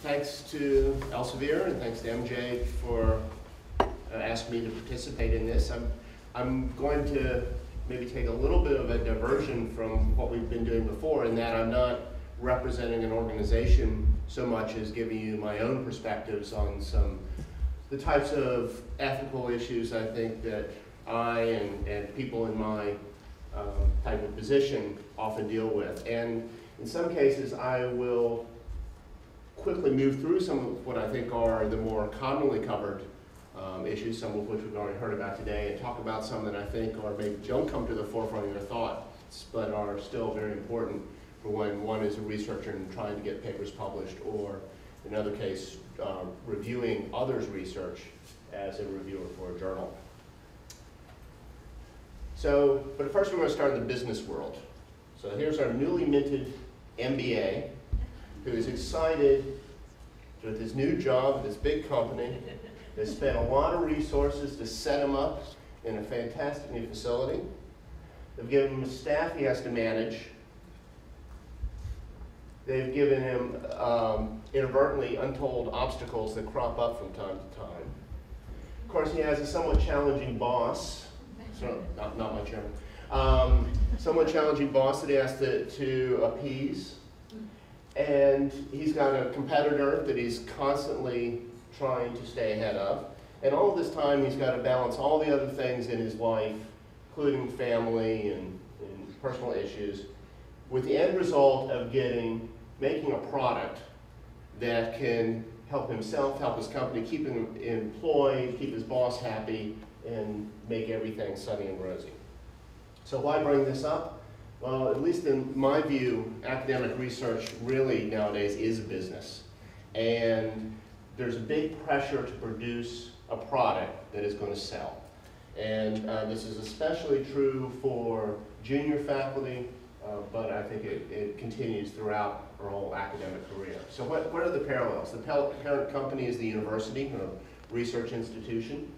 Thanks to Elsevier and thanks to MJ for asking me to participate in this. I'm going to maybe take a little bit of a diversion from what we've been doing before, in that I'm not representing an organization so much as giving you my own perspectives on the types of ethical issues I think that I and people in my type of position often deal with. And in some cases, I will quickly move through some of what I think are the more commonly covered issues, some of which we've already heard about today, and talk about some that I think are maybe don't come to the forefront of your thoughts, but are still very important for when one is a researcher and trying to get papers published, or in another case, reviewing others' research as a reviewer for a journal. So, but first we're going to start in the business world. So here's our newly minted MBA, who is excited with his new job at this big company. They spent a lot of resources to set him up in a fantastic new facility. They've given him a staff he has to manage. They've given him inadvertently untold obstacles that crop up from time to time. Of course, he has a somewhat challenging boss. So, not my chairman. Somewhat challenging boss that he has to appease. And he's got a competitor that he's constantly trying to stay ahead of. And all this time, he's got to balance all the other things in his life, including family and personal issues, with the end result of making a product that can help himself, help his company, keep him employed, keep his boss happy, and make everything sunny and rosy. So why bring this up? Well, at least in my view, academic research really nowadays is a business. And there's a big pressure to produce a product that is going to sell. And this is especially true for junior faculty, but I think it continues throughout our whole academic career. So what are the parallels? The parent company is the university, or research institution.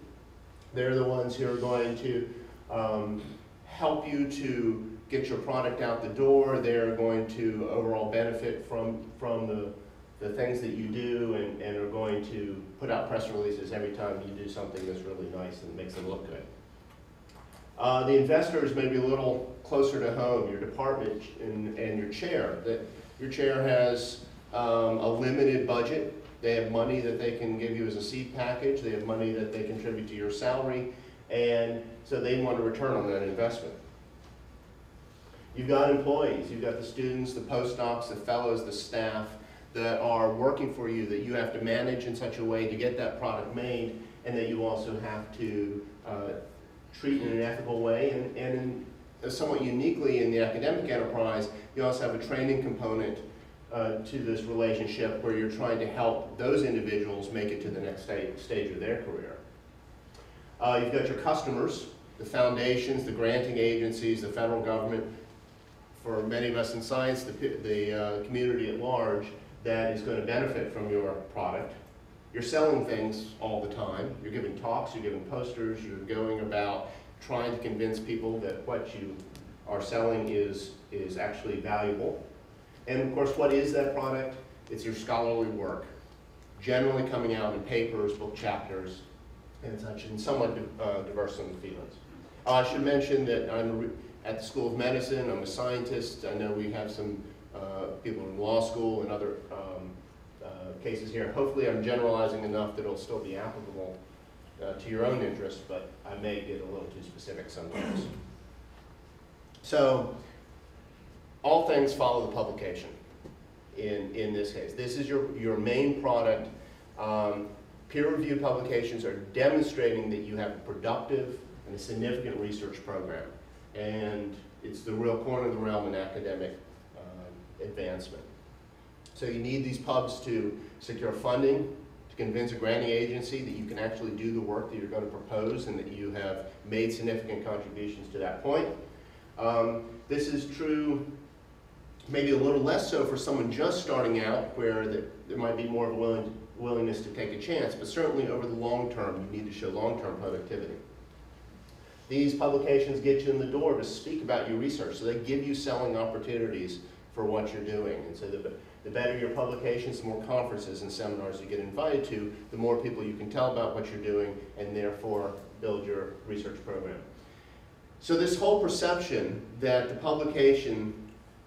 They're the ones who are going to help you to get your product out the door. They're going to overall benefit from the things that you do, and are going to put out press releases every time you do something that's really nice and makes them look good. The investors may be a little closer to home, your department and your chair. Your chair has a limited budget. They have money that they can give you as a seed package. They have money that they contribute to your salary, and so they want a return on that investment. You've got employees. You've got the students, the postdocs, the fellows, the staff that are working for you, that you have to manage in such a way to get that product made, and that you also have to treat in an ethical way. And somewhat uniquely in the academic enterprise, you also have a training component to this relationship, where you're trying to help those individuals make it to the next stage of their career. You've got your customers, the foundations, the granting agencies, the federal government. For many of us in science, the community at large that is going to benefit from your product. You're selling things all the time. You're giving talks, you're giving posters, you're going about trying to convince people that what you are selling is actually valuable. And of course, what is that product? It's your scholarly work, generally coming out in papers, book chapters, and such, and somewhat diverse in the fields. I should mention that I'm at the School of Medicine. I'm a scientist. I know we have some people in law school and other cases here. Hopefully I'm generalizing enough that it'll still be applicable to your own interests, but I may get a little too specific sometimes. So, all things follow the publication in this case. This is your main product. Peer-reviewed publications are demonstrating that you have a productive and a significant research program. And it's the real corner of the realm in academic advancement. So you need these pubs to secure funding, to convince a granting agency that you can actually do the work that you're going to propose and that you have made significant contributions to that point. This is true maybe a little less so for someone just starting out, where there might be more of a willingness to take a chance, but certainly over the long term, you need to show long-term productivity. These publications get you in the door to speak about your research, so they give you selling opportunities for what you're doing. And so The better your publications, the more conferences and seminars you get invited to, the more people you can tell about what you're doing, and therefore build your research program. So this whole perception that the publication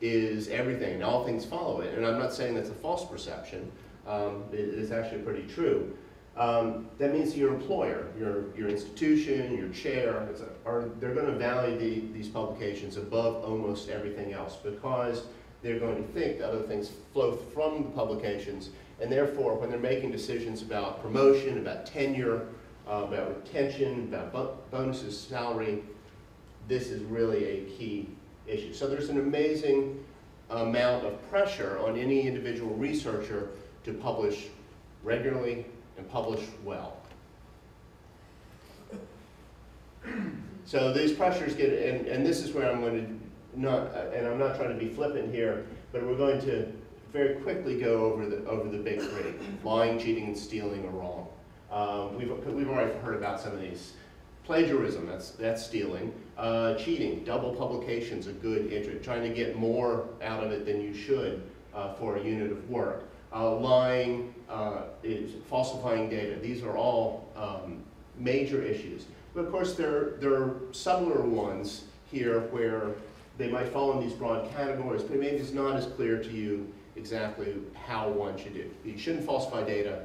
is everything, and all things follow it, and I'm not saying that's a false perception, it is actually pretty true. That means that your employer, your institution, your chair, they're going to value these publications above almost everything else, because they're going to think that other things flow from the publications, and therefore when they're making decisions about promotion, about tenure, about retention, about bonuses, salary, this is really a key issue. So there's an amazing amount of pressure on any individual researcher to publish regularly and publish well. So these pressures get, and this is where I'm going to and I'm not trying to be flippant here, but we're going to very quickly go over the big three: lying, cheating, and stealing are wrong. We've already heard about some of these. Plagiarism, that's stealing. Cheating, double publications, a good entry, trying to get more out of it than you should for a unit of work. Lying, is falsifying data. These are all major issues. But of course, there are subtler ones here where they might fall in these broad categories, but maybe it's not as clear to you exactly how one should do. You shouldn't falsify data.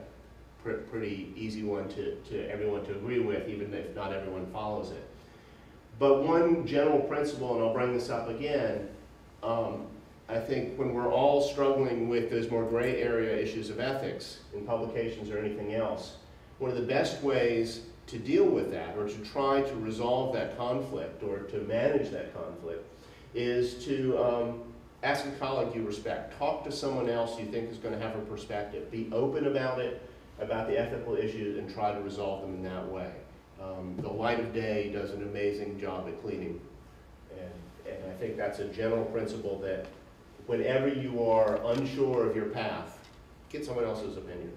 Pretty easy one to everyone to agree with, even if not everyone follows it. But one general principle, and I'll bring this up again, I think when we're all struggling with those more gray area issues of ethics in publications or anything else, one of the best ways to deal with that, or to try to resolve that conflict, or to manage that conflict, is to ask a colleague you respect. Talk to someone else you think is going to have a perspective. Be open about it, about the ethical issues, and try to resolve them in that way. The light of day does an amazing job at cleaning. And I think that's a general principle, that whenever you are unsure of your path, get someone else's opinion.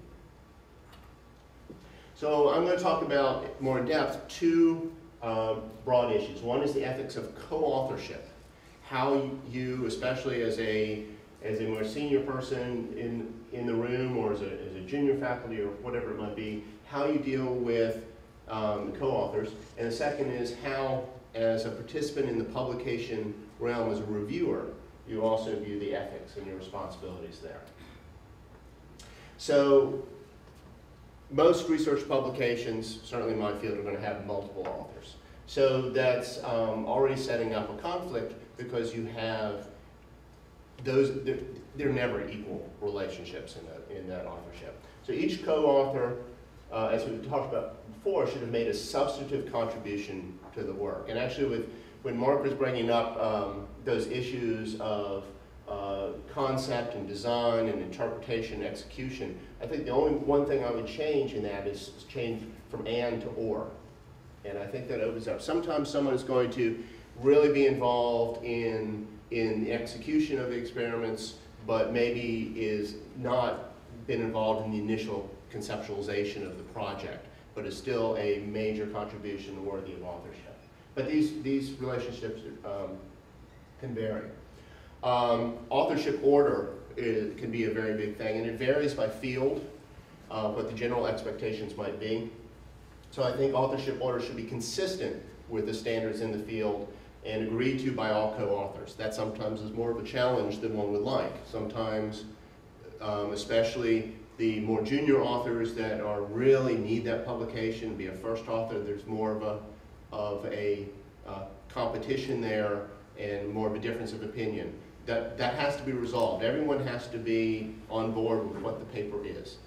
So I'm going to talk about more in depth two broad issues. One is the ethics of co-authorship. How you, especially as a more senior person in the room, or as a junior faculty, or whatever it might be, how you deal with co-authors. And the second is how, as a participant in the publication realm, as a reviewer, you also view the ethics and your responsibilities there. So most research publications, certainly in my field, are going to have multiple authors. So that's already setting up a conflict, because you have those, they're never equal relationships in that authorship. So each co-author, as we talked about before, should have made a substantive contribution to the work. And actually, when Mark was bringing up those issues of concept and design and interpretation and execution, I think the only one thing I would change in that is change from and to or. And I think that opens up. Sometimes someone is going to really be involved in the execution of the experiments, but maybe is not been involved in the initial conceptualization of the project, but is still a major contribution worthy of authorship. But these relationships can vary. Authorship order can be a very big thing, and it varies by field, what the general expectations might be. So I think authorship order should be consistent with the standards in the field and agreed to by all co-authors. That sometimes is more of a challenge than one would like. Sometimes, especially the more junior authors that really need that publication, be a first author, there's more of a competition there and more of a difference of opinion. That has to be resolved. Everyone has to be on board with what the paper is.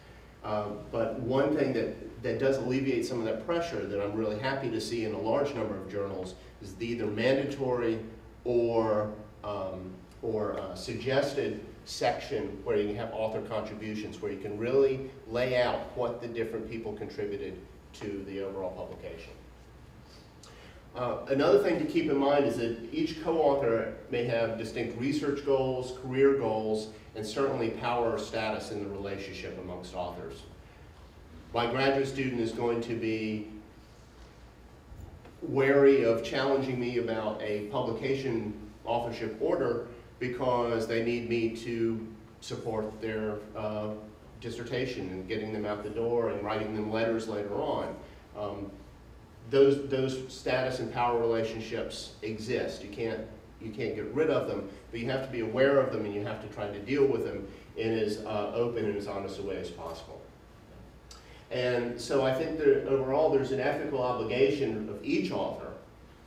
But one thing that does alleviate some of that pressure that I'm really happy to see in a large number of journals is the either mandatory or suggested section where you can have author contributions, where you can really lay out what the different people contributed to the overall publication. Another thing to keep in mind is that each co-author may have distinct research goals, career goals, and certainly power or status in the relationship amongst authors. My graduate student is going to be wary of challenging me about a publication authorship order because they need me to support their dissertation and getting them out the door and writing them letters later on. Those status and power relationships exist. You can't get rid of them, but you have to be aware of them and you have to try to deal with them in as open and as honest a way as possible. And so I think that overall there's an ethical obligation of each author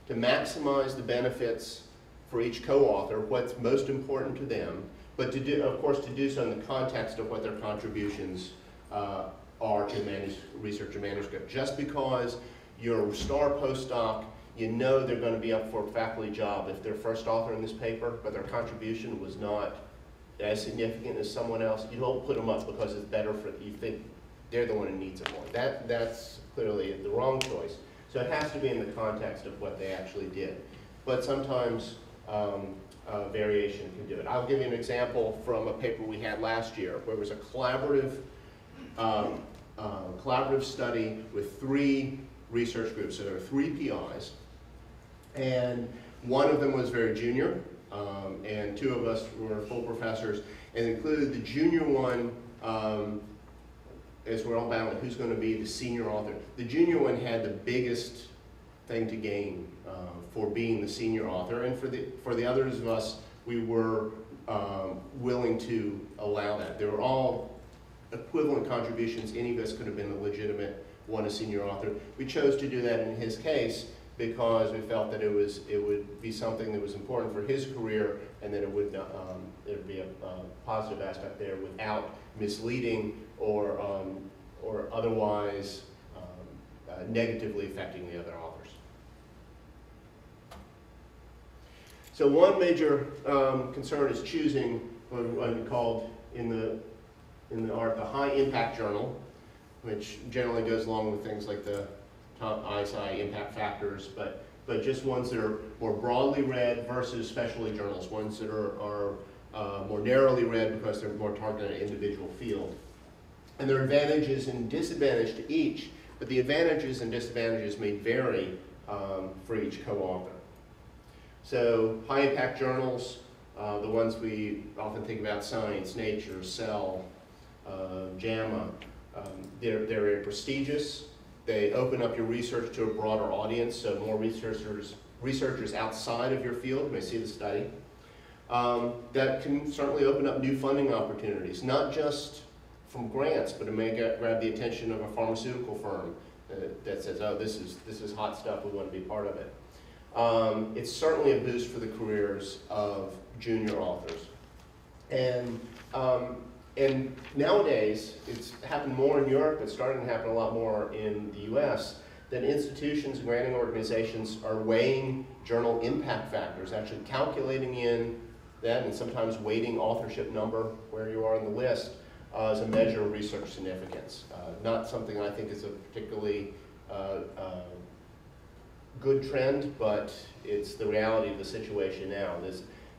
to maximize the benefits for each co-author, what's most important to them, but to do, of course, to do so in the context of what their contributions are to research or manuscript. Just because you're a star postdoc, you know they're going to be up for a faculty job if they're first author in this paper, but their contribution was not as significant as someone else, you don't put them up because it's better for, you think they're the one who needs it more. That's clearly the wrong choice. So it has to be in the context of what they actually did. But sometimes variation can do it. I'll give you an example from a paper we had last year where it was a collaborative study with 3 research groups. So there were 3 PIs, and one of them was very junior, and 2 of us were full professors, and included the junior one, as we're all battling who's going to be the senior author. The junior one had the biggest thing to gain for being the senior author, and for the others of us, we were willing to allow that. They were all equivalent contributions. Any of us could have been a legitimate one, a senior author. We chose to do that in his case because we felt that it would be something that was important for his career, and that it would be a positive aspect there without misleading or otherwise negatively affecting the other authors. So one major concern is choosing what called in the art the high impact journal, which generally goes along with things like the top ISI impact factors, but just ones that are more broadly read versus specialty journals, ones that are more narrowly read because they're more targeted at an individual field. And there are advantages and disadvantages to each, but the advantages and disadvantages may vary for each co-author. So high impact journals, the ones we often think about, Science, Nature, Cell, JAMA, they're very prestigious. They open up your research to a broader audience, so more researchers outside of your field may see the study. That can certainly open up new funding opportunities, not just from grants, but it may grab the attention of a pharmaceutical firm that says, oh, this is hot stuff, we want to be part of it. It's certainly a boost for the careers of junior authors. And nowadays, it's happened more in Europe, it's starting to happen a lot more in the US, that institutions and granting organizations are weighing journal impact factors, actually calculating in that and sometimes weighting authorship number where you are on the list as a measure of research significance. Not something I think is a particularly good trend, but it's the reality of the situation now.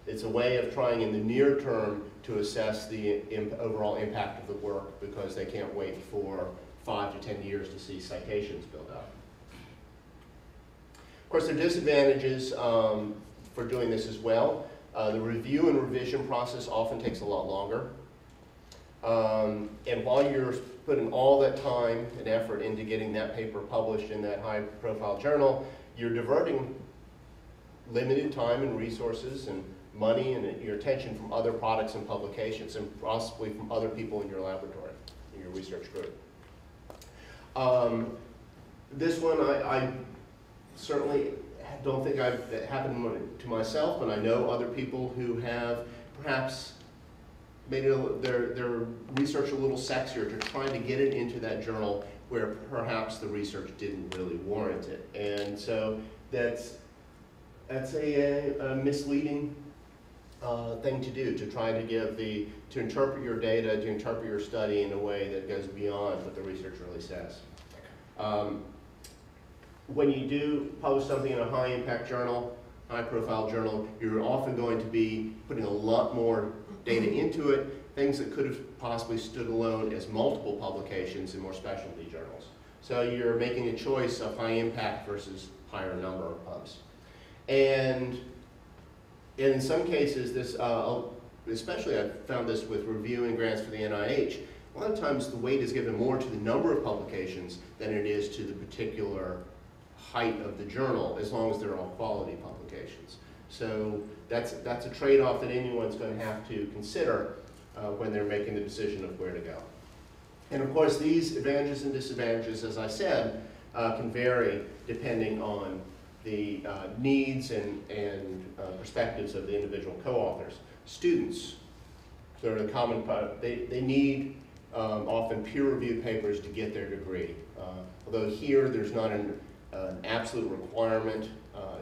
It's a way of trying in the near term to assess the overall impact of the work because they can't wait for 5 to 10 years to see citations build up. Of course, there are disadvantages for doing this as well. The review and revision process often takes a lot longer. And while you're putting all that time and effort into getting that paper published in that high-profile journal, you're diverting limited time and resources and money and your attention from other products and publications and possibly from other people in your laboratory, in your research group. This one, I certainly don't think it happened to myself, but I know other people who have perhaps made their research a little sexier to try to get it into that journal where perhaps the research didn't really warrant it. And so that's a misleading thing to do, to try to to interpret your data, to interpret your study in a way that goes beyond what the research really says. When you do publish something in a high impact journal, high profile journal, you're often going to be putting a lot more data into it, things that could have possibly stood alone as multiple publications in more specialty journals. So you're making a choice of high impact versus higher number of pubs. And in some cases, this especially I've found this with reviewing grants for the NIH, a lot of times the weight is given more to the number of publications than it is to the particular height of the journal, as long as they're all quality publications. So that's a trade-off that anyone's going to have to consider when they're making the decision of where to go. And of course, these advantages and disadvantages, as I said, can vary depending on the needs and perspectives of the individual co-authors. Students, they're the common part. They need often peer-reviewed papers to get their degree. Although here there's not an absolute requirement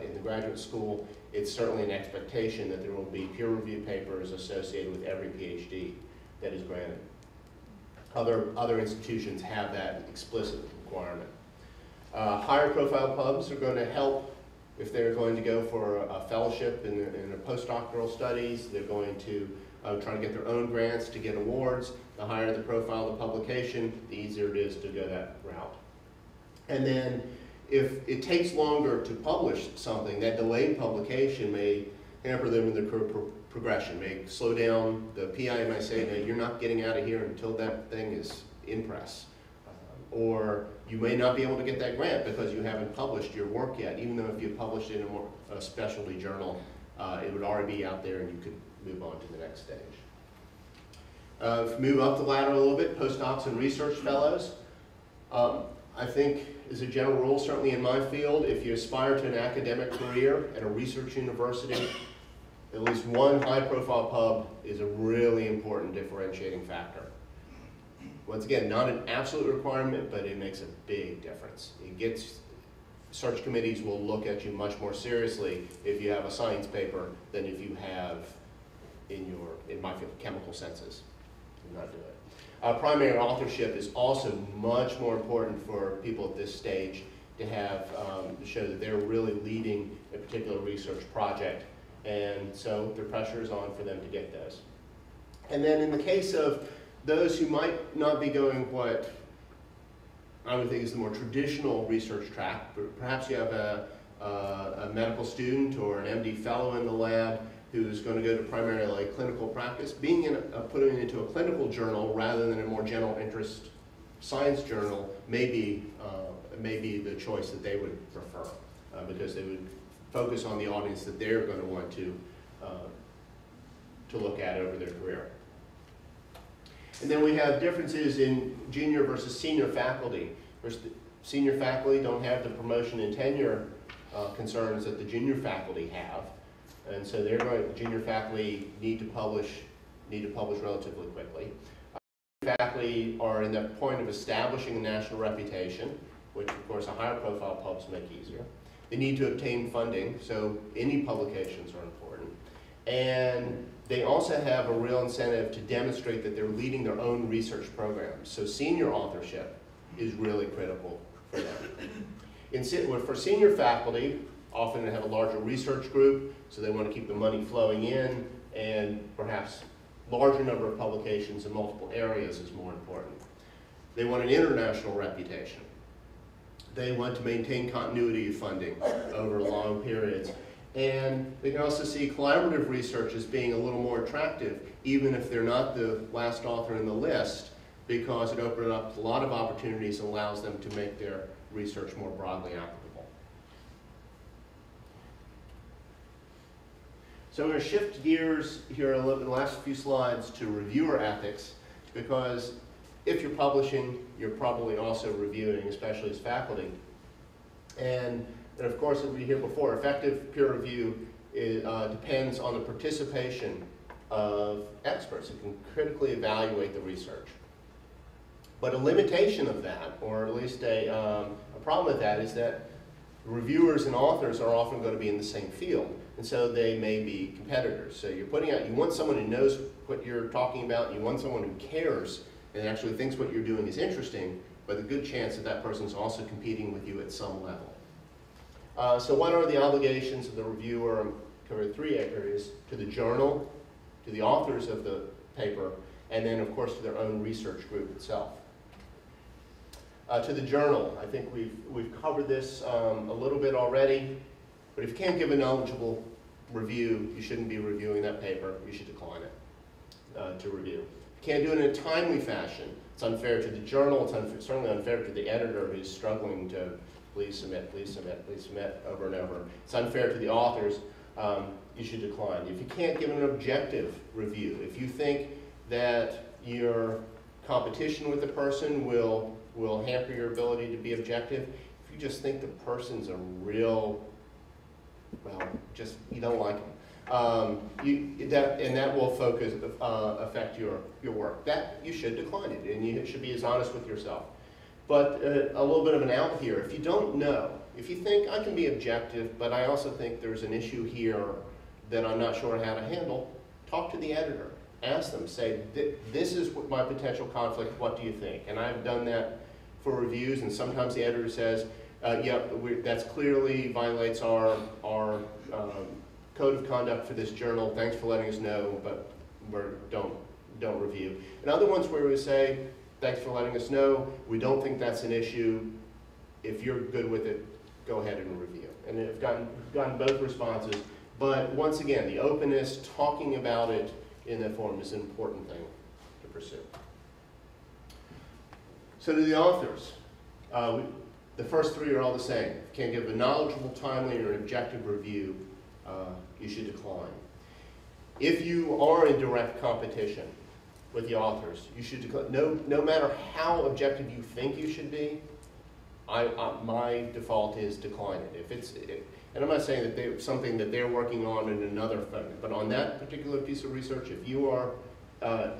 in the graduate school, it's certainly an expectation that there will be peer-reviewed papers associated with every PhD that is granted. Other institutions have that explicit requirement. Higher profile pubs are going to help if they're going to go for a fellowship in a postdoctoral studies. They're going to try to get their own grants to get awards. The higher the profile of the publication, the easier it is to go that route. And then if it takes longer to publish something, that delayed publication may hamper them in their career progression, may slow down. The PI may say, no, you're not getting out of here until that thing is in press. Or you may not be able to get that grant because you haven't published your work yet, even though if you published it in a specialty journal, it would already be out there and you could move on to the next stage. If we move up the ladder a little bit, postdocs and research fellows. I think as a general rule, certainly in my field, if you aspire to an academic career at a research university, at least one high-profile pub is a really important differentiating factor. Once again, not an absolute requirement, but it makes a big difference. Search committees will look at you much more seriously if you have a science paper than if you have, in my field, chemical senses. Do not do it. Primary authorship is also much more important for people at this stage to have, to show that they're really leading a particular research project. And so the pressure is on for them to get those. And then in the case of those who might not be going what I would think is the more traditional research track, but perhaps you have a medical student or an MD fellow in the lab who's going to go to primarily clinical practice, putting it into a clinical journal rather than a more general interest science journal may be the choice that they would prefer, because they would focus on the audience that they're going to want to look at over their career. And then we have differences in junior versus senior faculty. Senior faculty don't have the promotion and tenure concerns that the junior faculty have. And so junior faculty need to publish relatively quickly. Faculty are in the point of establishing a national reputation, which of course a higher profile pubs make easier. They need to obtain funding, so any publications are important. And they also have a real incentive to demonstrate that they're leading their own research programs. So senior authorship is really critical for them. For senior faculty, often they have a larger research group, so they want to keep the money flowing in, and perhaps larger number of publications in multiple areas is more important. They want an international reputation. They want to maintain continuity of funding over long periods. And they can also see collaborative research as being a little more attractive, even if they're not the last author in the list, because it opens up a lot of opportunities and allows them to make their research more broadly applicable. So I'm going to shift gears here a little in the last few slides to reviewer ethics, because if you're publishing, you're probably also reviewing, especially as faculty. And of course, as we heard before, effective peer review depends on the participation of experts who can critically evaluate the research. But a limitation of that, or at least a problem with that, is that reviewers and authors are often going to be in the same field, and so they may be competitors. So you're putting out, you want someone who knows what you're talking about, you want someone who cares and actually thinks what you're doing is interesting, but a good chance that that person's also competing with you at some level. So what are the obligations of the reviewer? I'm covering three areas: to the journal, to the authors of the paper, and then of course to their own research group itself. To the journal, I think we've covered this a little bit already, but if you can't give a knowledgeable review, you shouldn't be reviewing that paper, you should decline it. to review. Can't do it in a timely fashion. It's unfair to the journal. It's certainly unfair to the editor who's struggling to please submit, please submit, please submit over and over. It's unfair to the authors. You should decline. If you can't give an objective review, if you think that your competition with the person will hamper your ability to be objective, if you just think the person's a real, well, just, you don't like them. That will affect your work. That, you should decline it, and you should be as honest with yourself. But a little bit of an out here. If you don't know, if you think I can be objective, but I also think there's an issue here that I'm not sure how to handle, talk to the editor. Ask them, say, this is my potential conflict, what do you think? And I've done that for reviews, and sometimes the editor says, yep, that's clearly violates our code of conduct for this journal, thanks for letting us know, but don't review. And other ones where we say, thanks for letting us know, we don't think that's an issue, if you're good with it, go ahead and review. And I've gotten both responses, but once again, the openness, talking about it in that form is an important thing to pursue. So to the authors, the first three are all the same. If you can't give a knowledgeable, timely, or objective review, you should decline. If you are in direct competition with the authors, you should decline. No matter how objective you think you should be, my default is decline it. And I'm not saying that it's something that they're working on in another thing, but on that particular piece of research, if you are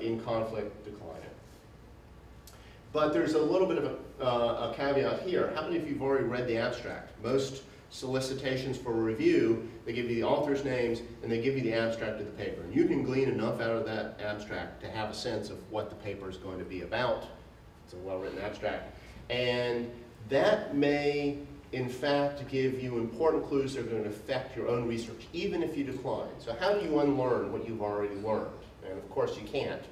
in conflict, decline it. But there's a little bit of a caveat here. How many of you have already read the abstract? Most solicitations for review, they give you the author's names and they give you the abstract of the paper. And you can glean enough out of that abstract to have a sense of what the paper is going to be about. It's a well-written abstract. And that may, in fact, give you important clues that are going to affect your own research, even if you decline. So how do you unlearn what you've already learned? And of course you can't.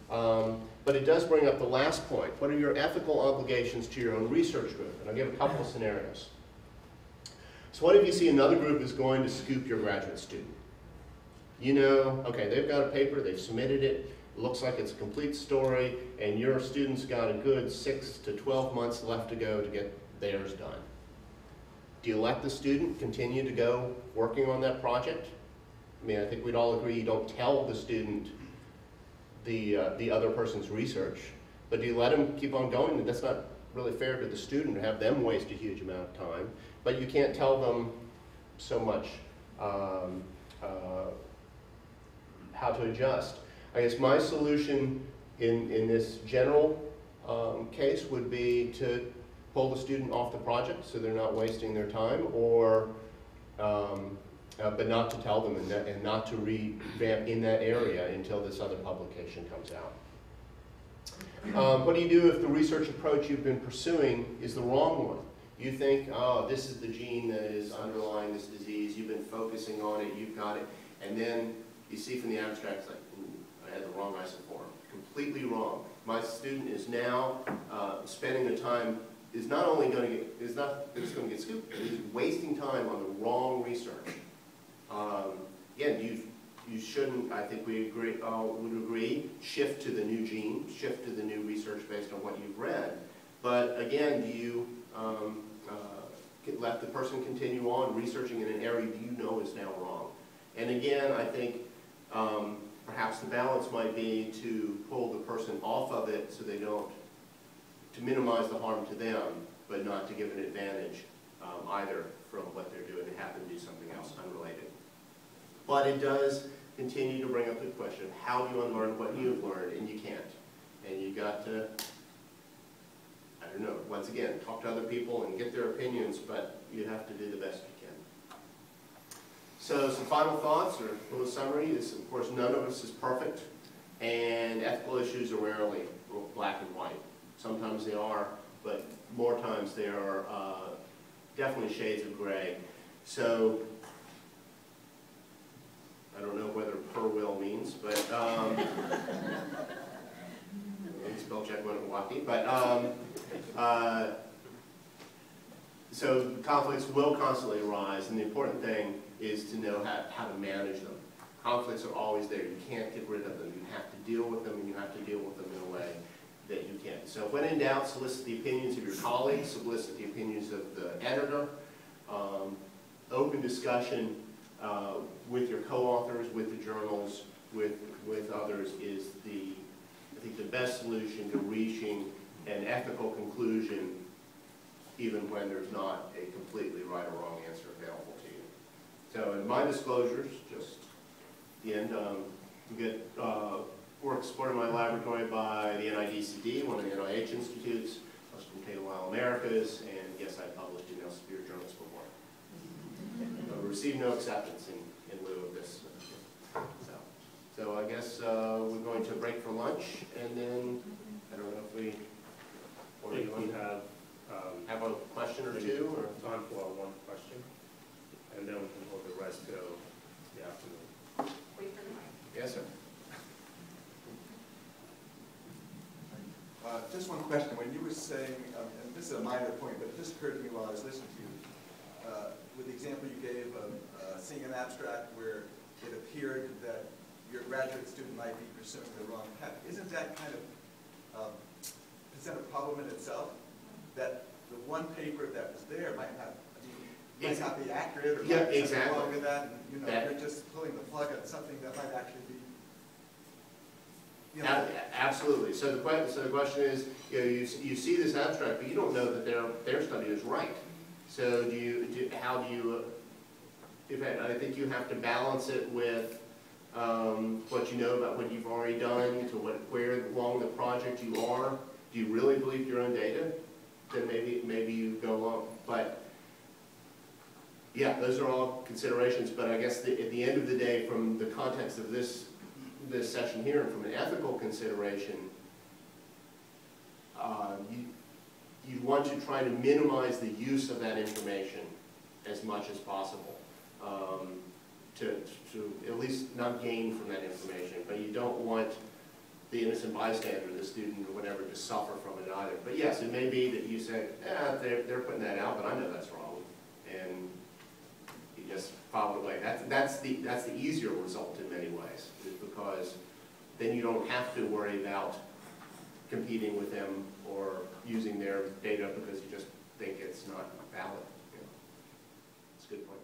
But it does bring up the last point. What are your ethical obligations to your own research group? And I'll give a couple of scenarios. So what if you see another group is going to scoop your graduate student? You know, okay, they've got a paper, they've submitted it, looks like it's a complete story, and your student's got a good 6 to 12 months left to go to get theirs done. Do you let the student continue to go working on that project? I mean, I think we'd all agree you don't tell the student the other person's research, but do you let them keep on going? That's not really fair to the student to have them waste a huge amount of time, but you can't tell them so much how to adjust. I guess my solution in this general case would be to pull the student off the project so they're not wasting their time, or but not to tell them and not to revamp in that area until this other publication comes out. What do you do if the research approach you've been pursuing is the wrong one? You think, oh, this is the gene that is underlying this disease, you've been focusing on it, you've got it, and then you see from the abstract, it's like, ooh, I had the wrong isoform. Completely wrong. My student is now spending the time, is not only going to get, is not just going to get scooped, he's wasting time on the wrong research. Again, you shouldn't, I think we agree, would agree, shift to the new gene, shift to the new research based on what you've read. But again, do you let the person continue on researching in an area you know is now wrong? And again, I think perhaps the balance might be to pull the person off of it so they don't, to minimize the harm to them, but not to give an advantage either from what they're doing and have them do something else unrelated. But it does continue to bring up the question of how do you unlearn what you've learned, and you can't. And you've got to, I don't know, once again, talk to other people and get their opinions, but you have to do the best you can. So some final thoughts or a little summary is, of course, none of us is perfect, and ethical issues are rarely black and white. Sometimes they are, but more times they are definitely shades of gray. So I don't know whether per will means, but spell check wasn't wacky, but so conflicts will constantly arise, and the important thing is to know how to manage them. conflicts are always there. You can't get rid of them. You have to deal with them, and you have to deal with them in a way that you can. So when in doubt, solicit the opinions of your colleagues, solicit the opinions of the editor. Open discussion with your co-authors, with the journals, with others is I think the best solution to reaching an ethical conclusion, even when there's not a completely right or wrong answer available to you. So in my disclosures, just the end, you get work supported in my laboratory by the NIDCD, one of the NIH institutes, also from Taylor Americas, and yes, I published in Elsevier journals before. Received no acceptance in lieu of this. So I guess we're going to break for lunch, and then I don't know if we have a question or two, or time for one question, and then we can hold the rest till the afternoon. Yes, sir. Just one question. When you were saying, and this is a minor point, but it just occurred to me while I was listening to you, with the example you gave of seeing an abstract where it appeared that your graduate student might be pursuing the wrong path. Isn't that kind of present a problem in itself? That the one paper that was there might not be accurate, or yeah, something exactly. wrong with that, and you're just pulling the plug on something that might actually be. Absolutely. So the question is, you see this abstract, but you don't know that their study is right. So how do you? I think you have to balance it with what you know about what you've already done, to where along the project you are. Do you really believe your own data? Then maybe you go along. But yeah, those are all considerations. But I guess at the end of the day, from the context of this session here, and from an ethical consideration, you want to try to minimize the use of that information as much as possible, to at least not gain from that information. But you don't want the innocent bystander, the student or whatever, to suffer from it either. But yes, it may be that you say, they're putting that out, but I know that's wrong, and you just follow it away. That's the easier result in many ways, is because then you don't have to worry about competing with them or using their data because you just think it's not valid. It's a good point.